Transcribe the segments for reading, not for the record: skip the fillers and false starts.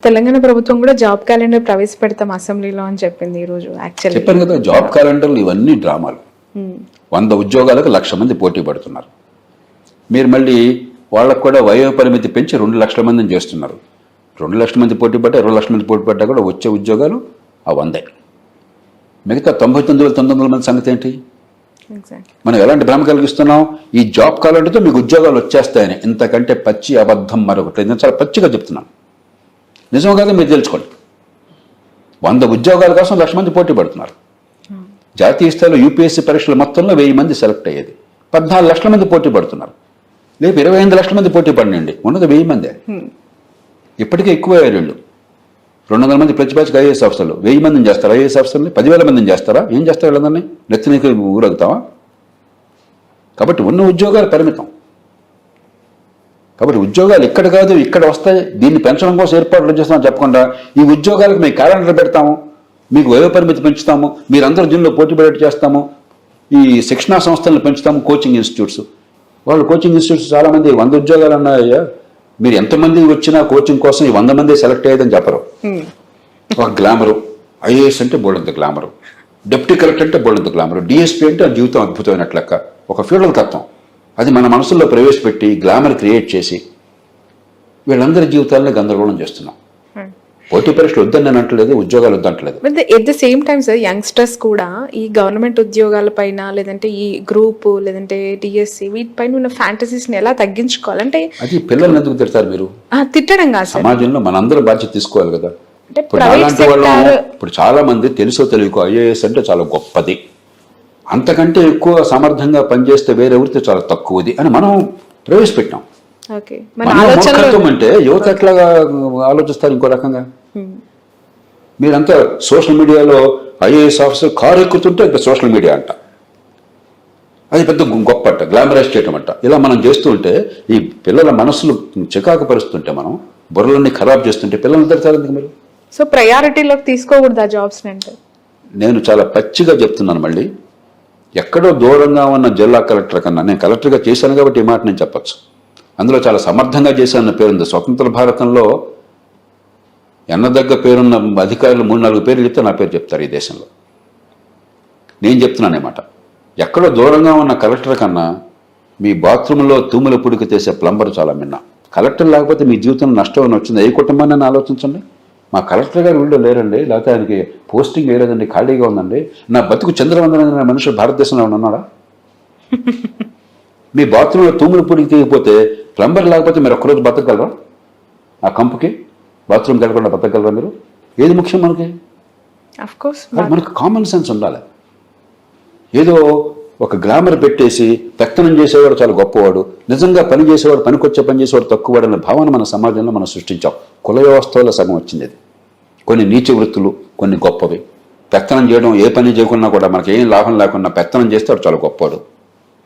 తెలంగాణ ప్రభుత్వం కూడా job calendar ప్రవేశపెడతాం అసెంబ్లీలో అని చెప్పింది ఈ రోజు. యాక్చువల్లీ చెప్పాను కదా, జాబ్ క్యాలెండర్లు ఇవన్నీ డ్రామాలు. 100 ఉద్యోగాలకు 1,00,000 మంది పోటీ పడుతున్నారు. మీరు మళ్ళీ వాళ్ళకు కూడా వయో పరిమితి పెంచి 2 లక్షల మందిని చేస్తున్నారు. 2 లక్షల మంది పోటీ పడ్డా 20 లక్షల మంది పోటీ పడ్డా కూడా వచ్చే ఉద్యోగాలు ఆ 100. మిగతా 99,900 మంది సంగతి ఏంటి? మనం ఎలాంటి భ్రమ కలిగిస్తున్నాం? ఈ జాబ్ క్యాలెండర్తో మీకు ఉద్యోగాలు వచ్చేస్తాయని. ఇంతకంటే పచ్చి అబద్ధం మరొకటి. నేను చాలా పచ్చిగా చెప్తున్నాను. నిజం కాదు, మీరు తెలుసుకోండి. 100 ఉద్యోగాల కోసం 1,00,000 మంది పోటీ పడుతున్నారు. జాతీయ స్థాయిలో యూపీఎస్సీ పరీక్షల మొత్తంలో 1000 మంది సెలెక్ట్ అయ్యేది. 14 లక్షల మంది పోటీ పడుతున్నారు. లేపు 25 లక్షల మంది పోటీ పడినండి, ఉన్నది 1000 మందే. ఇప్పటికే ఎక్కువ అయ్యారు. 200 మంది ప్రతి బ్యాచ్కి ఐఏఎస్ ఆఫీసర్లు. 1000 మందిని చేస్తారా? ఐఏఎస్ ఆఫీసర్ని 10,000 మందిని చేస్తారా? ఏం చేస్తారు వీళ్ళందరినీ? నెత్తినికి ఊరగుతావా? కాబట్టి ఉన్న ఉద్యోగాలు పరిమితం. కాబట్టి ఉద్యోగాలు ఇక్కడ కాదు ఇక్కడ వస్తాయి. దీన్ని పెంచడం కోసం ఏర్పాట్లు చేస్తామని చెప్పకుండా ఈ ఉద్యోగాలకు మేము క్యాలెండర్ పెడతాము, మీకు వయో పరిమితి పెంచుతాము, మీరందరూ దీనిలో పోటీ పడేట్టు చేస్తాము, ఈ శిక్షణా సంస్థలను పెంచుతాము, కోచింగ్ ఇన్స్టిట్యూట్స్. వాళ్ళు కోచింగ్ ఇన్స్టిట్యూట్స్ చాలామంది 100 ఉద్యోగాలు అన్నాయ్యా. మీరు ఎంతమంది వచ్చినా కోచింగ్ కోసం ఈ 100 మంది సెలెక్ట్ అయ్యేదని చెప్పరు. ఒక గ్లామరు. ఐఏఎస్ అంటే బోల్డంత గ్లామరు, డిప్యూటీ కలెక్టర్ అంటే బోల్డంత గ్లామరు, డిఎస్పీ అంటే ఆ జీవితం అద్భుతమైనట్లు లెక్క. ఒక ఫ్యూడల్ తత్వం. అది మన మనసుల్లో ప్రవేశపెట్టి గ్లామర్ క్రియేట్ చేసి వీళ్ళందరి జీవితాలను గందరగోళం చేస్తున్నాం. పోటీ పరీక్షలు వద్దని నేను అంటలేదు, ఉద్యోగాలు వద్దంటలేదు. At the same time sir, youngsters కూడా ఈ గవర్నమెంట్ ఉద్యోగాల పైన లేదంటే ఈ గ్రూప్ లేదంటే డిఎస్సి వీటిపైన ఉన్న ఫ్యాంటసీస్ ని ఎలా తగ్గించుకోవాలంటే అది పిల్లల్ని ఎందుకు తిడతారు మీరు? తిట్టడం కాదు, సమాజంలో మనందరం బాధ్యత తీసుకోవాలి కదా. ఇప్పుడు చాలా మంది తెలుసో తెలియకో ఐఏఎస్ అంటే చాలా గొప్పది, అంతకంటే ఎక్కువ సమర్థంగా పనిచేస్తే వేరెవరితో చాలా తక్కువది అని మనం ప్రవేశపెట్టాం. అంటే యువత ఎట్లాగా ఆలోచిస్తారు ఇంకో రకంగా. మీరంతా సోషల్ మీడియాలో ఐఏఎస్ ఆఫీసర్ కారు ఎక్కుతుంటే సోషల్ మీడియా అంట, అది పెద్ద గొప్ప అంట, గ్లామరైజ్ చేయటం అంట. ఇలా మనం చేస్తూ ఉంటే ఈ పిల్లల మనసులు చికాకు పరుస్తుంటే, మనం బుర్రలన్నీ ఖరాబ్ చేస్తుంటే పిల్లలు తిడతారు ఎందుకు మీరు? సో ప్రయారిటీలోకి తీసుకోకూడదు ఆ జాబ్స్ అంటే. నేను చాలా పచ్చిగా చెప్తున్నాను. మళ్ళీ ఎక్కడో దూరంగా ఉన్న జిల్లా కలెక్టర్ కన్నా, నేను కలెక్టర్గా చేశాను కాబట్టి ఈ మాట నేను చెప్పచ్చు, అందులో చాలా సమర్థంగా చేశానన్న పేరుంది. స్వతంత్ర భారతంలో ఎన్నదగ్గ పేరున్న అధికారులు 3-4 పేర్లు చెప్తే నా పేరు చెప్తారు ఈ దేశంలో. నేను చెప్తున్నాను మాట. ఎక్కడో దూరంగా ఉన్న కలెక్టర్ కన్నా మీ బాత్రూంలో తూముల పుడికి తీసే ప్లంబర్ చాలా మిన్నా. కలెక్టర్ లేకపోతే మీ జీవితంలో నష్టం అని వచ్చింది. ఏ కుటుంబాన్ని ఆలోచించండి. మా కలెక్టర్ గారు వీళ్ళు లేరండి, లేకపోతే ఆయనకి పోస్టింగ్ వేయలేదండి, ఖాళీగా ఉందండి, నా బతుకు చంద్రవందన మనుషులు భారతదేశంలో ఉన్నాడా? మీ బాత్రూంలో తూముల పుడికి తీయకపోతే ప్లంబర్ లేకపోతే మీరు ఒక్కరోజు బతకగలరా? ఆ కంపుకి బాత్రూమ్కి వెళ్ళకుండా బతకగలరా మీరు? ఏది ముఖ్యం మనకి? మనకు కామన్ సెన్స్ ఉండాలి. ఏదో ఒక గ్లామర్ పెట్టేసి పెత్తనం చేసేవాడు చాలా గొప్పవాడు, నిజంగా పని చేసేవాడు, పనికొచ్చే పని చేసేవాడు తక్కువవాడు అనే భావన మన సమాజంలో మనం సృష్టించాం. కుల వ్యవస్థలో సగం వచ్చింది అది. కొన్ని నీచ వృత్తులు, కొన్ని గొప్పవి. పెత్తనం చేయడం, ఏ పని చేయకుండా కూడా మనకి ఏం లాభం లేకుండా పెత్తనం చేస్తే వాడు చాలా గొప్పవాడు.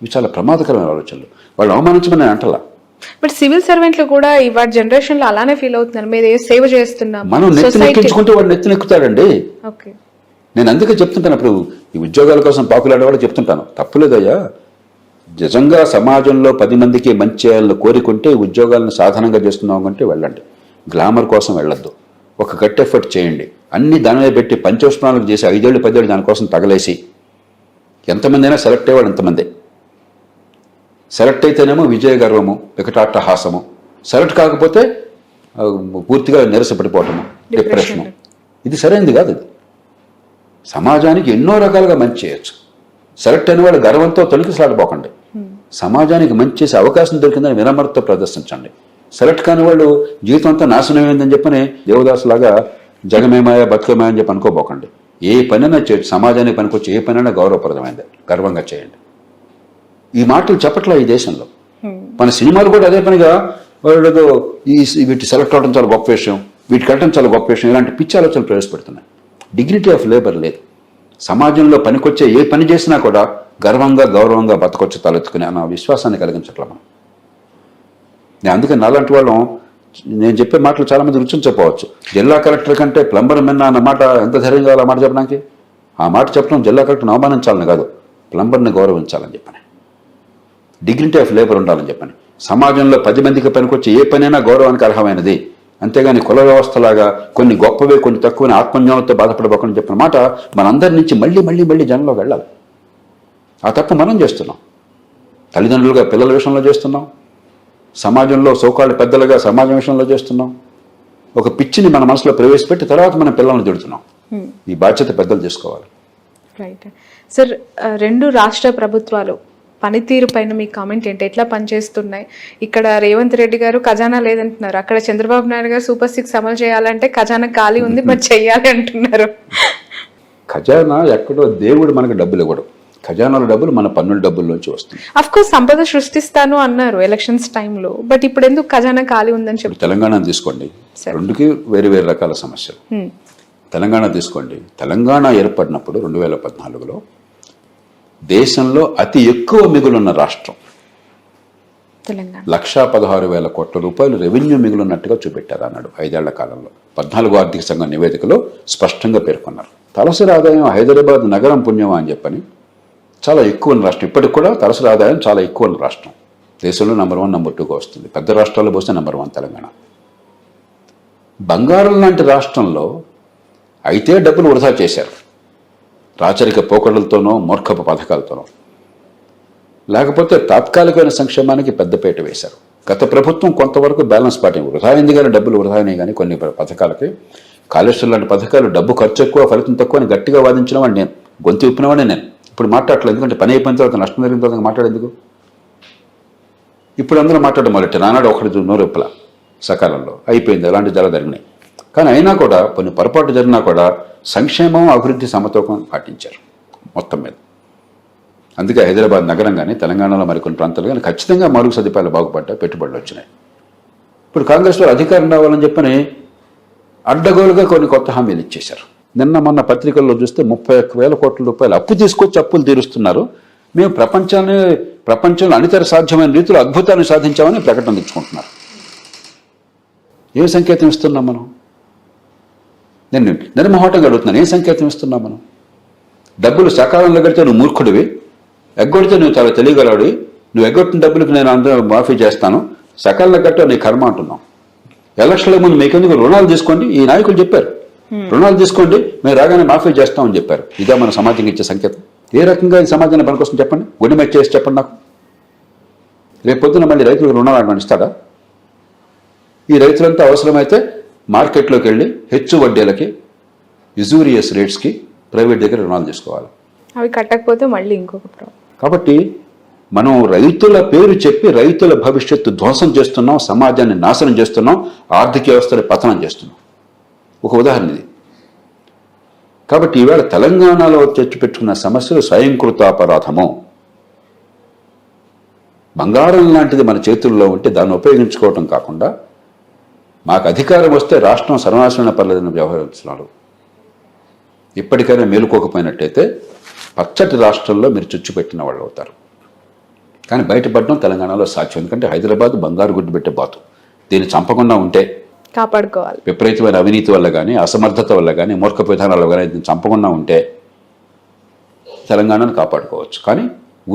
ఇవి చాలా ప్రమాదకరమైన ఆలోచనలు. వాళ్ళు అవమానించమని అంటలా. బట్ సివిల్ సర్వెంట్లు కూడా ఇవాళ జనరేషన్ లో అలానే ఫీల్ అవుతున్నారు, మీరు సేవ చేస్తున్నాం. మనం నెత్తినెక్కించుకుంటే వాడు నెత్తినెక్కుతాడండి. నేను అందుకే చెప్తుంటాను, ఇప్పుడు ఈ ఉద్యోగాల కోసం పాకులాడేవాళ్ళు చెప్తుంటాను, తప్పులేదయ్యా. నిజంగా సమాజంలో 10 మందికి మంచి చేయాలని కోరుకుంటే ఉద్యోగాలను సాధనంగా చేస్తున్నాం అంటే వెళ్ళండి. గ్లామర్ కోసం వెళ్ళొద్దు. ఒక గట్టి ఎఫర్ట్ చేయండి. అన్ని దానిలో పెట్టి పంచోష్ణాలకు చేసి 5 ఏళ్ళు 10 ఏళ్ళు దానికోసం తగలేసి ఎంతమంది అయినా సెలెక్ట్ అయ్యేవాడు ఎంతమంది. సెలెక్ట్ అయితేనేమో విజయ గర్వము, వికటాట్టహాసము, సెలెక్ట్ కాకపోతే పూర్తిగా నిరసపడిపోవటము, డిప్రెషను. ఇది సరైనది కాదు. ఇది సమాజానికి ఎన్నో రకాలుగా మంచి చేయొచ్చు. సెలెక్ట్ అయిన వాళ్ళు గర్వంతో తొలికిసలాడిపోకండి. సమాజానికి మంచి చేసే అవకాశం దొరికిందని వినమ్రతతో ప్రదర్శించండి. సెలెక్ట్ కాని వాళ్ళు జీవితం అంతా నాశనమైందని చెప్పని దేవదాసులాగా జగమేమాయ బతుకమేయ అని చెప్పి అనుకోబోకండి. ఏ పనైనా చేయొచ్చు. సమాజానికి పనికొచ్చి ఏ పనైనా గౌరవప్రదమైంది, గర్వంగా చేయండి. ఈ మాటలు చెప్పట్లా ఈ దేశంలో. మన సినిమాలు కూడా అదే పనిగా వాళ్ళు వీటి సెలెక్ట్ అవడం చాలా గొప్ప విషయం, వీటికి వెళ్ళడం చాలా గొప్ప విషయం, ఇలాంటి పిచ్చి ఆలోచనలు ప్రవేశపెడుతున్నాయి. డిగ్నిటీ ఆఫ్ లేబర్ లేదు. సమాజంలో పనికొచ్చే ఏ పని చేసినా కూడా గర్వంగా గౌరవంగా బతకొచ్చు తలెత్తుకునే అన్న విశ్వాసాన్ని కలిగించట్లా మనం. నేను అందుకే నాలాంటి వాళ్ళం, నేను చెప్పే మాటలు చాలామంది రుచించకపోవచ్చు. జిల్లా కలెక్టర్ కంటే ప్లంబర్ మిన్నా అన్న మాట ఎంత ధైర్యం కావాలి ఆ మాట చెప్పడానికి? ఆ మాట చెప్పడం జిల్లా కలెక్టర్ని అవమానించాలని కాదు, ప్లంబర్ని గౌరవించాలని చెప్పని, డిగ్నిటీ ఆఫ్ లేబర్ ఉండాలని చెప్పని. సమాజంలో 10 మందికి పనికొచ్చి ఏ పనైనా గౌరవానికి అర్హమైనది అంతేగాని కుల వ్యవస్థలాగా కొన్ని గొప్పవే కొన్ని తక్కువని ఆత్మజ్ఞానంతో బాధపడబోకుండా చెప్పిన మాట మనందరి నుంచి మళ్ళీ మళ్ళీ మళ్ళీ జనంలోకి వెళ్ళాలి. ఆ తప్పు మనం చేస్తున్నాం. తల్లిదండ్రులుగా పిల్లల విషయంలో చేస్తున్నాం, సమాజంలో సోకాళ్ళు పెద్దలుగా సమాజం విషయంలో చేస్తున్నాం. ఒక పిచ్చిని మన మనసులో ప్రవేశపెట్టి తర్వాత మనం పిల్లల్ని తిడుతున్నాం. ఈ బాధ్యత పెద్దలు చేసుకోవాలి. రైట్ సార్, రెండు రాష్ట్ర ప్రభుత్వాలు పనితీరు పైన మీ కామెంట్ ఏంటి? ఎట్లా పనిచేస్తున్నాయి? ఇక్కడ రేవంత్ రెడ్డి గారు ఖజానా లేదంటున్నారు, అక్కడ చంద్రబాబు నాయుడు గారు సూపర్ 6 అమలు చేయాలంటే ఖజానా ఖాళీ ఉంది బట్ చెయ్యాలి అంటున్నారు. ఖజానా ఎక్కడో దేవుడు మనకు డబ్బులు ఇవ్వడు. ఖజానాల డబ్బులు మన పన్నుల డబ్బుల్లోంచి వస్తుంది. అఫ్ కోర్స్ సంపద సృష్టిస్తాను అన్నారు ఎలక్షన్స్ టైంలో, బట్ ఇప్పుడు ఎందుకు ఖజానా ఖాళీ ఉందని చెప్పి? తెలంగాణ తీసుకోండి, రెండుకి వేరు వేరు రకాల సమస్యలు. తెలంగాణ తీసుకోండి, తెలంగాణ ఏర్పడినప్పుడు 2014లో దేశంలో అతి ఎక్కువ మిగులున్న రాష్ట్రం తెలంగాణ. 1,16,000 కోట్ల రూపాయలు రెవెన్యూ మిగులున్నట్టుగా చూపెట్టారు అన్నాడు 5 ఏళ్ల కాలంలో. 14వ ఆర్థిక సంఘం నివేదికలో స్పష్టంగా పేర్కొన్నారు. తలసరి ఆదాయం హైదరాబాద్ నగరం పుణ్యమా అని చెప్పని చాలా ఎక్కువ ఉన్న రాష్ట్రం. ఇప్పటికి కూడా తలసరి ఆదాయం చాలా ఎక్కువ ఉన్న రాష్ట్రం. దేశంలో నెంబర్ 1, నెంబర్ 2గా వస్తుంది. పెద్ద రాష్ట్రాల్లో పోస్తే నెంబర్ 1 తెలంగాణ. బంగారం లాంటి రాష్ట్రంలో అయితే డబ్బులు వృధా చేశారు, రాచరిక పోకడలతోనో మూర్ఖపు పథకాలతోనో, లేకపోతే తాత్కాలికమైన సంక్షేమానికి పెద్దపీట వేశారు. గత ప్రభుత్వం కొంతవరకు బ్యాలెన్స్ పాటింది. వృధా అయింది కానీ డబ్బులు వృధా అయినాయి కానీ కొన్ని పథకాలకి. కాళేశ్వరం లాంటి పథకాలు డబ్బు ఖర్చు ఎక్కువ ఫలితం తక్కువ అని గట్టిగా వాదించిన వాడిని నేను, గొంతు విప్పినవాడిని నేను. ఇప్పుడు మాట్లాడలేదు, ఎందుకంటే పని అయిపోయిన తర్వాత నష్టం జరిగిన తర్వాత మాట్లాడేందుకు? ఇప్పుడు అందరూ మాట్లాడడం మొదలెట్టారు. నానాడు ఒకటి నోరు విప్పల సకాలంలో అయిపోయింది, అలాంటి చాలా జరిగినాయి. కానీ అయినా కూడా కొన్ని పొరపాటు జరిగినా కూడా సంక్షేమం అభివృద్ధి సమతూకం పాటించారు మొత్తం మీద. అందుకే హైదరాబాద్ నగరం కానీ తెలంగాణలో మరికొన్ని ప్రాంతాలు కానీ ఖచ్చితంగా మౌలిక సదుపాయాలు బాగుపడ్డాయి, పెట్టుబడులు వచ్చినాయి. ఇప్పుడు కాంగ్రెస్లో అధికారం రావాలని చెప్పని అడ్డగోలుగా కొన్ని కొత్త హామీలు ఇచ్చేశారు. నిన్న మొన్న పత్రికల్లో చూస్తే 31,000 కోట్ల రూపాయలు అప్పు తీసుకొచ్చి అప్పులు తీరుస్తున్నారు. మేము ప్రపంచంలో అనితర సాధ్యమైన రీతిలో అద్భుతాన్ని సాధించామని ప్రకటన తెచ్చుకుంటున్నారు. ఏ సంకేతం ఇస్తున్నాం మనం? నేను నిర్మోహటంగా అడుగుతున్నాను, ఏ సంకేతం ఇస్తున్నాం మనం? డబ్బులు సకాలంలో కడితే నువ్వు మూర్ఖుడివి, ఎగ్గొడితే నువ్వు చాలా తెలియగలవాడివి, నువ్వు ఎగ్గొట్టిన డబ్బులకి నేను అందరూ మాఫీ చేస్తాను, సకాలంలో కట్టే నీ కర్మ అంటున్నాం. ఎలక్షన్ల ముందు మీకెందుకు రుణాలు తీసుకోండి, ఈ నాయకులు చెప్పారు, రుణాలు తీసుకోండి మేము రాగానే మాఫీ చేస్తామని చెప్పారు. ఇదే మన సమాజంకి ఇచ్చే సంకేతం? ఏ రకంగా ఈ సమాజాన్ని పనికొస్తుంది చెప్పండి, గుండె చేసి చెప్పండి నాకు. రేపు పొద్దున మళ్ళీ రైతులకు రుణాలు అనుమతిస్తాడా? ఈ రైతులంతా అవసరమైతే మార్కెట్లోకి వెళ్ళి హెచ్చు వడ్డీలకి, యుజూరియస్ రేట్స్కి ప్రైవేట్ దగ్గర రుణాలు తీసుకోవాలి. అవి కట్టకపోతే మళ్ళీ ఇంకొక ప్రాబ్లం. కాబట్టి మనం రైతుల పేరు చెప్పి రైతుల భవిష్యత్తు ధ్వంసం చేస్తున్నాం, సమాజాన్ని నాశనం చేస్తున్నాం, ఆర్థిక వ్యవస్థని పతనం చేస్తున్నాం. ఒక ఉదాహరణ ఇది. కాబట్టి ఈవేళ తెలంగాణలో తెచ్చిపెట్టుకున్న సమస్యలు స్వయంకృతాపరాధము. బంగారం లాంటిది మన చేతుల్లో ఉంటే దాన్ని ఉపయోగించుకోవటం కాకుండా మాకు అధికారం వస్తే రాష్ట్రం సర్వనాశనం పర్లేదని వ్యవహరిస్తున్నారు. ఇప్పటికైనా మేలుకోకపోయినట్టయితే పచ్చటి రాష్ట్రంలో మీరు చుచ్చుపెట్టిన వాళ్ళు అవుతారు. కానీ బయటపడడం తెలంగాణలో సాధ్యం. ఎందుకంటే హైదరాబాద్ బంగారు గుడ్డు పెట్టే బాతు. దీన్ని చంపకుండా ఉంటే కాపాడుకోవాలి. విపరీతమైన అవినీతి వల్ల కానీ, అసమర్థత వల్ల కానీ, మూర్ఖ విధానాల వల్ల కానీ దీన్ని చంపకుండా ఉంటే తెలంగాణను కాపాడుకోవచ్చు. కానీ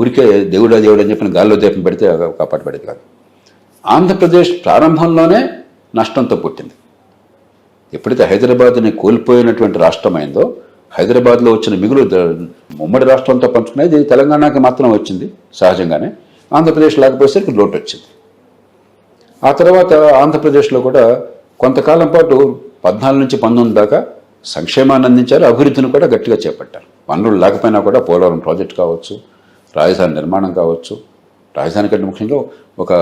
ఊరికే దేవుడా దేవుడు అని చెప్పిన గాల్లో దీపం పెడితే కాపాడబడేది కాదు. ఆంధ్రప్రదేశ్ ప్రారంభంలోనే నష్టంతో పుట్టింది. ఎప్పుడైతే హైదరాబాద్ని కోల్పోయినటువంటి రాష్ట్రమైందో, హైదరాబాద్లో వచ్చిన మిగులు ఉమ్మడి రాష్ట్రంతో పంచుకునేది తెలంగాణకి మాత్రం వచ్చింది సహజంగానే. ఆంధ్రప్రదేశ్ లేకపోయేసరికి లోటు వచ్చింది. ఆ తర్వాత ఆంధ్రప్రదేశ్లో కూడా కొంతకాలం పాటు 14 నుంచి 19 దాకా సంక్షేమాన్ని అందించారు, అభివృద్ధిని కూడా గట్టిగా చేపట్టారు. వనరులు లేకపోయినా కూడా పోలవరం ప్రాజెక్ట్ కావచ్చు, రాజధాని నిర్మాణం కావచ్చు, రాజధాని కంటే ముఖ్యంగా ఒక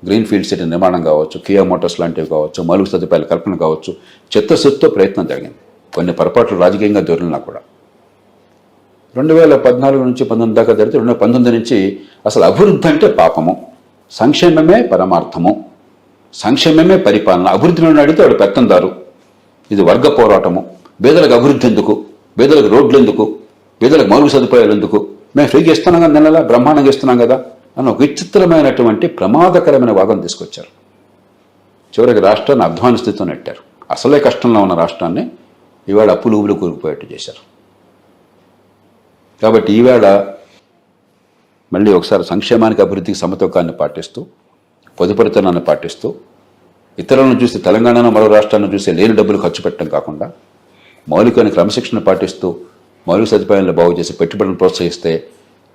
గ్రీన్ ఫీల్డ్ సిటీ నిర్మాణం కావచ్చు, కియా మోటార్స్ లాంటివి కావచ్చు, మౌలిక సదుపాయాల కల్పన కావచ్చు, చిత్తశుద్ధితో ప్రయత్నం జరిగింది. కొన్ని పొరపాట్లు రాజకీయంగా దొరికినా కూడా 2014 నుంచి 19 దాకా జరిగితే 2019 నుంచి అసలు అభివృద్ధి అంటే పాపము, సంక్షేమమే పరమార్థము, సంక్షేమమే పరిపాలన. అభివృద్ధిని అడిగితే వాడు పెత్తందారు, ఇది వర్గ పోరాటము, పేదలకు అభివృద్ధి ఎందుకు, పేదలకు రోడ్లు ఎందుకు, పేదలకు మౌలిక సదుపాయాలు ఎందుకు, మేము ఫ్రీగా ఇస్తున్నాం కదా, నెలలా బ్రహ్మాండంగా ఇస్తున్నాం కదా అని ఒక విచిత్రమైనటువంటి ప్రమాదకరమైన వాదన తీసుకొచ్చారు. చివరికి రాష్ట్రాన్ని అధ్వాన స్థితితో నెట్టారు. అసలే కష్టంలో ఉన్న రాష్ట్రాన్ని ఈవేళ అప్పులు ఊబులు కూరుకుపోయేట్టు చేశారు. కాబట్టి ఈవేళ మళ్ళీ ఒకసారి సంక్షేమానికి అభివృద్ధికి సమతూకాన్ని పాటిస్తూ, పొదుపరితనాన్ని పాటిస్తూ ఇతరులను చూసి తెలంగాణను మరో రాష్ట్రాలను చూసి లేని డబ్బులు ఖర్చు పెట్టడం కాకుండా మౌలికమైన క్రమశిక్షణ పాటిస్తూ మౌలిక సదుపాయాలను బాగు చేసి పెట్టుబడులను ప్రోత్సహిస్తే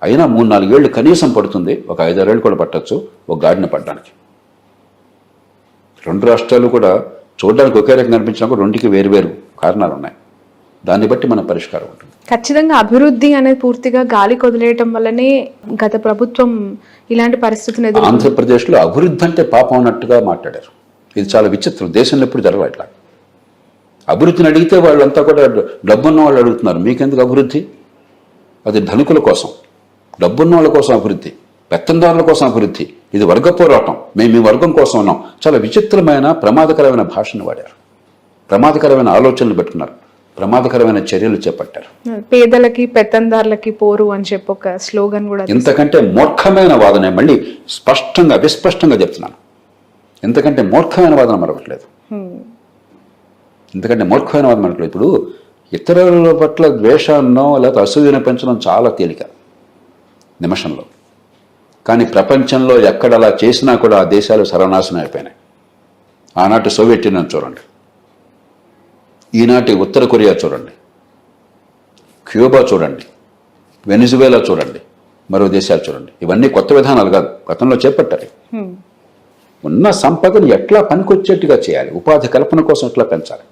అయినా 3-4 ఏళ్ళు కనీసం పడుతుంది, ఒక 5-6 ఏళ్ళు కూడా పట్టచ్చు ఒక గాడిన పడడానికి. 2 రాష్ట్రాలు కూడా చూడడానికి ఒకే రకంగా అనిపించినా కూడా రెండుకి వేరువేరు కారణాలు ఉన్నాయి. దాన్ని బట్టి మన పరిష్కారం ఉంటుంది. ఖచ్చితంగా అభివృద్ధి అనేది పూర్తిగా గాలికి వదిలేయటం వల్లనే గత ప్రభుత్వం ఇలాంటి పరిస్థితిని ఆంధ్రప్రదేశ్లో అభివృద్ధి అంటే పాపం అన్నట్టుగా మాట్లాడారు. ఇది చాలా విచిత్రం. దేశంలో ఎప్పుడు జరగదు ఇట్లా. అభివృద్ధిని అడిగితే వాళ్ళంతా కూడా డబ్బున్న వాళ్ళు అడుగుతున్నారు, మీకెందుకు అభివృద్ధి? అది ధనికుల కోసం, డబ్బున్న వాళ్ళ కోసం అభివృద్ధి, పెత్తందారుల కోసం అభివృద్ధి. ఇది వర్గ పోరాటం, మేము ఈ వర్గం కోసం ఉన్నాం. చాలా విచిత్రమైన ప్రమాదకరమైన భాషను వాడారు, ప్రమాదకరమైన ఆలోచనలు పెట్టుకున్నారు, ప్రమాదకరమైన చర్యలు చేపట్టారు. పేదలకి పెత్తందారులకి పోరు అని చెప్పి ఒక స్లోగన్ కూడా. ఇంతకంటే మూర్ఖమైన వాదన, మళ్ళీ స్పష్టంగా విస్పష్టంగా చెప్తున్నాను, ఇంతకంటే మూర్ఖమైన వాదన మరొకట్లేదు. ఎందుకంటే మూర్ఖమైన వాదన మనకు ఇప్పుడు ఇతరుల పట్ల ద్వేషాన్నో లేకపోతే అసూయను పెంచడం చాలా తేలిక నిమిషంలో. కానీ ప్రపంచంలో ఎక్కడ అలా చేసినా కూడా ఆ దేశాలు సర్వనాశనం అయిపోయినాయి. ఆనాటి సోవియట్ యూనియన్ చూడండి, ఈనాటి ఉత్తర కొరియా చూడండి, క్యూబా చూడండి, వెనిజువేలా చూడండి, మరో దేశాలు చూడండి. ఇవన్నీ కొత్త విధానాలు కాదు, గతంలో చేపట్టారు. ఉన్న సంపదను ఎట్లా పనికొచ్చేట్టుగా చేయాలి, ఉపాధి కల్పన కోసం ఎట్లా పెంచాలి,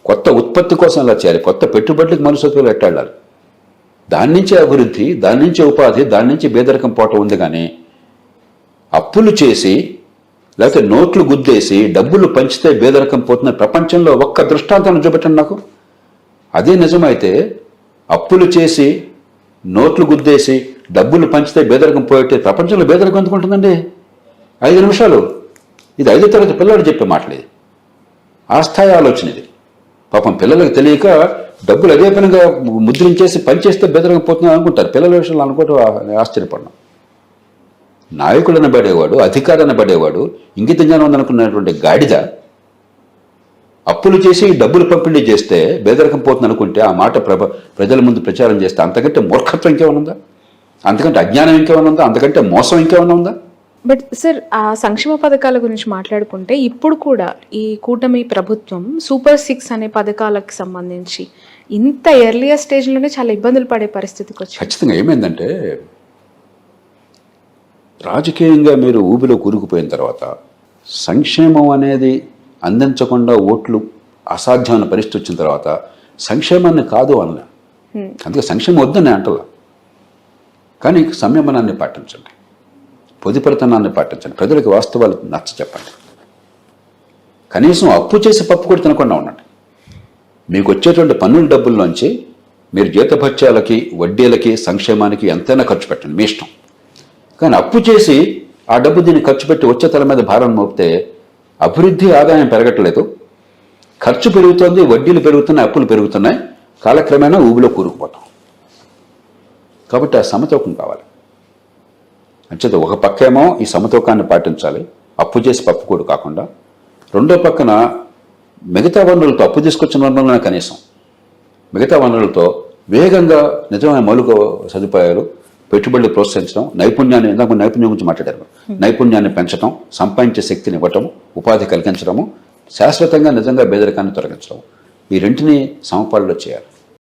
కొత్త ఉత్పత్తి కోసం ఎలా చేయాలి, కొత్త పెట్టుబడులకు మనుషులు ఎట్టాడాలి, దాని నుంచే అభివృద్ధి, దాని నుంచే ఉపాధి, దాని నుంచి పేదరికం పోవటం ఉంది. కానీ అప్పులు చేసి లేకపోతే నోట్లు గుద్దేసి డబ్బులు పంచితే పేదరికం పోతున్న ప్రపంచంలో ఒక్క దృష్టాంతాన్ని చూపెట్టండి నాకు. అదే నిజమైతే అప్పులు చేసి నోట్లు గుద్దేసి డబ్బులు పంచితే పేదరికం పోయేటే ప్రపంచంలో పేదరికం ఎందుకుంటుందండి? 5 నిమిషాలు. ఇది 5వ తరగతి పిల్లలు చెప్పే మాటలేదు. ఆ స్థాయి ఆలోచన ఇది. పాపం పిల్లలకు తెలియక డబ్బులు అదే పనిగా ముద్రించేసి పనిచేస్తే బెదరగా పోతుందని అనుకుంటారు. పిల్లల విషయంలో అనుకోవటం ఆశ్చర్యపడినాం. నాయకుడు అనబడేవాడు, అధికారి అనబడేవాడు, ఇంగిత జ్ఞానం ఉందనుకున్నటువంటి గాడిద అప్పులు చేసి డబ్బులు పంపిణీ చేస్తే బేదరకం పోతుంది అనుకుంటే ఆ మాట ప్రజల ముందు ప్రచారం చేస్తే అంతకంటే మూర్ఖత్వం ఇంకేమైనా ఉందా? అంతకంటే అజ్ఞానం ఇంకేమైనా ఉందా? అంతకంటే మోసం ఇంకేమైనా ఉందా? బట్ సార్, ఆ సంక్షేమ పథకాల గురించి మాట్లాడుకుంటే ఇప్పుడు కూడా ఈ కూటమి ప్రభుత్వం సూపర్ 6 అనే పథకాలకు సంబంధించి ఇంత ఎర్లియర్ స్టేజ్లోనే చాలా ఇబ్బందులు పడే పరిస్థితికి వచ్చింది. ఖచ్చితంగా ఏమైందంటే రాజకీయంగా మీరు ఊబిలో కూరుకుపోయిన తర్వాత సంక్షేమం అనేది అందించకుండా ఓట్లు అసాధ్యమైన పరిస్థితి వచ్చిన తర్వాత సంక్షేమాన్ని కాదు అన్న, అందుకే సంక్షేమం వద్దని అంటలా. కానీ సంయమనాన్ని పాటించండి, పొదుపరితనాన్ని పాటించండి, ప్రజలకు వాస్తవాలు నచ్చ చెప్పండి. కనీసం అప్పు చేసి పప్పు కూడా తినకుండా ఉండండి. మీకు వచ్చేటువంటి పన్నుల డబ్బుల్లోంచి మీరు జీతభత్యాలకి, వడ్డీలకి, సంక్షేమానికి ఎంతైనా ఖర్చు పెట్టండి, మీ ఇష్టం. కానీ అప్పు చేసి ఆ డబ్బు దీన్ని ఖర్చు పెట్టి వచ్చే తల మీద భారం మోపితే అభివృద్ధి, ఆదాయం పెరగట్లేదు, ఖర్చు పెరుగుతోంది, వడ్డీలు పెరుగుతున్నాయి, అప్పులు పెరుగుతున్నాయి, కాలక్రమేణా ఊబిలో కూరుకుపోతాం. కాబట్టి ఆ సమతూకం కావాలి. అంచేత ఒక పక్కేమో ఈ సమతూకాన్ని పాటించాలి, అప్పు చేసి పప్పు కూడా కాకుండా. రెండో పక్కన మిగతా వనరులతో, అప్పు తీసుకొచ్చిన వనరులనే కనీసం మిగతా వనరులతో వేగంగా నిజమైన మౌలిక సదుపాయాలు, పెట్టుబడులు ప్రోత్సహించడం, నైపుణ్యాన్ని, ఇందాక నైపుణ్యం గురించి మాట్లాడారు, నైపుణ్యాన్ని పెంచడం, సంపాదించే శక్తిని ఇవ్వటం, ఉపాధి కలిగించడము, శాశ్వతంగా నిజంగా పేదరికాన్ని తొలగించడం, ఈ రెంటిని సమపాల్లో చేయాలి.